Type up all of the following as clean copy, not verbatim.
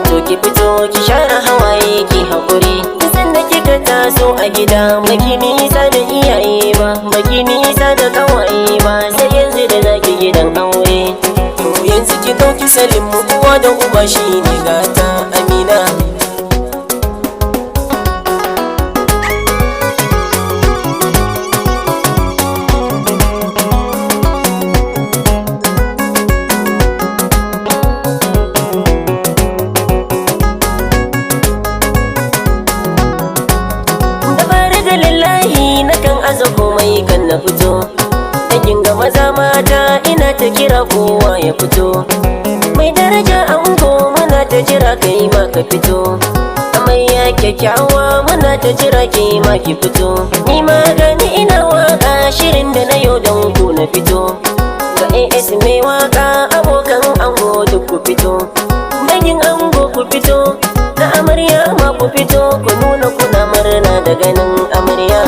to ki fito ki share hawaye ki haƙuri. Sanda kika taso a gida baki nisa da iyaye ba, baki nisa da kawaye ba, sai yanzu da zaki gidan aure. To yanzu ki ɗauki salin mu uwa da uba shi ne gata Amina. Aza komai kan na fito dakin ga maza mata ina ta kira kowa ya fito. Mai daraja ango muna ta jira kai ma ka fito. Amarya kyakkyawa muna ta jira kai ma ki fito. Ni ma gani ina waka shirin da na yau don ku na fito. Ga AS mai waka abokan ango duk ku fito. Dangin ango ku fito, na amarya ma ku fito, ku nuna kuna murna da ganin amarya.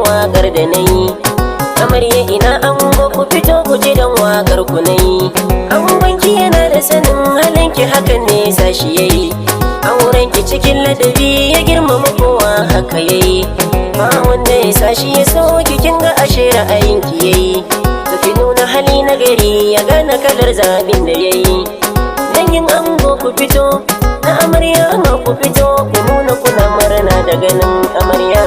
Wakar da na yi amarya ina ango ku fito ku ji dan wakar ku na yi. Angonki yana da sanin halinki hakan ne sa shi yayi. Aurenki cikin ladabi ya girmama kowa haka yayi. Ba wanda ya sa shi ya so kin ga ashe ra'ayinki yayi. Tafi nuna hali na gari ya gane kalar zabin da yayi. Dangin ango ku fito, na amarya ma ku fito, ku nuna kuna murna da ganin amarya.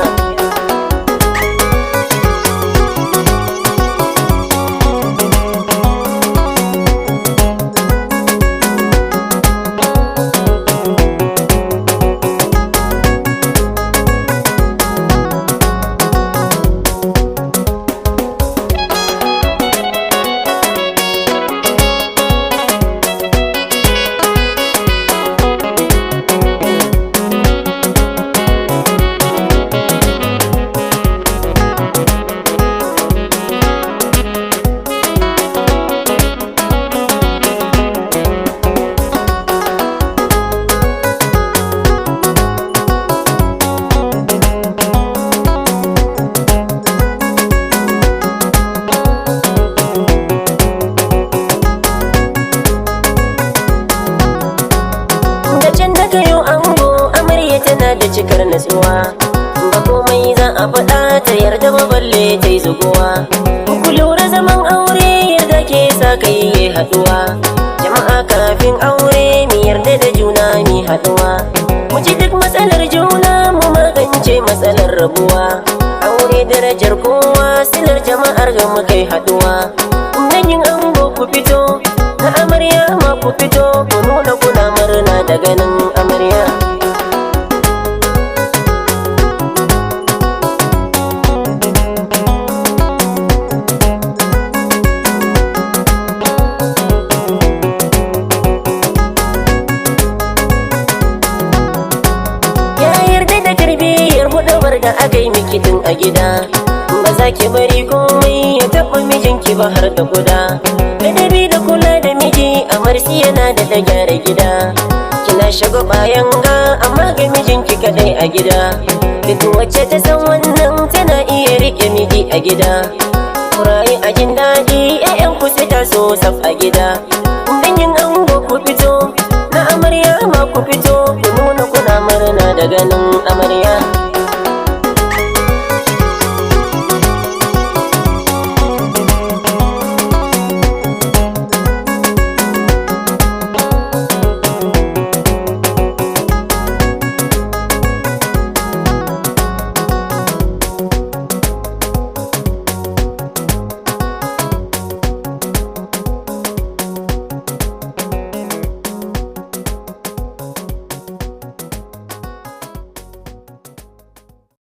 Tana da cikar natsuwa, ba komai za a faɗa ta yarda ba balle ta yi zuguwa. Ku lura zaman aure yarda ke sa kai yi haɗuwa. Jama'a kafin aure mi yarda da juna mi haɗuwa. Mu ji duk matsalar juna mu magance matsalar rabuwa. Aure darajar kowa silar jama'ar ga mu kai haɗuwa. Dangin ango ku fito, na amarya ma ku fito, ku nuna kuna murna da ganin amarya. Da aka yi miki tun a gida, ba za ki bari komai ya taɓa mijinki ba har da guda. Ladabi da kula da miji amarsi yana da gyara gida. Kina shago bayan ga amma ga mijinki kadai a gida. Duk wacce ta san wannan tana iya rike miji a gida. Kurayi a jin daɗi 'ya'yanku sai ta so saf a gida. Dangin ango ku fito, na amarya ma ku fito, ku nuna kuna murna da ganin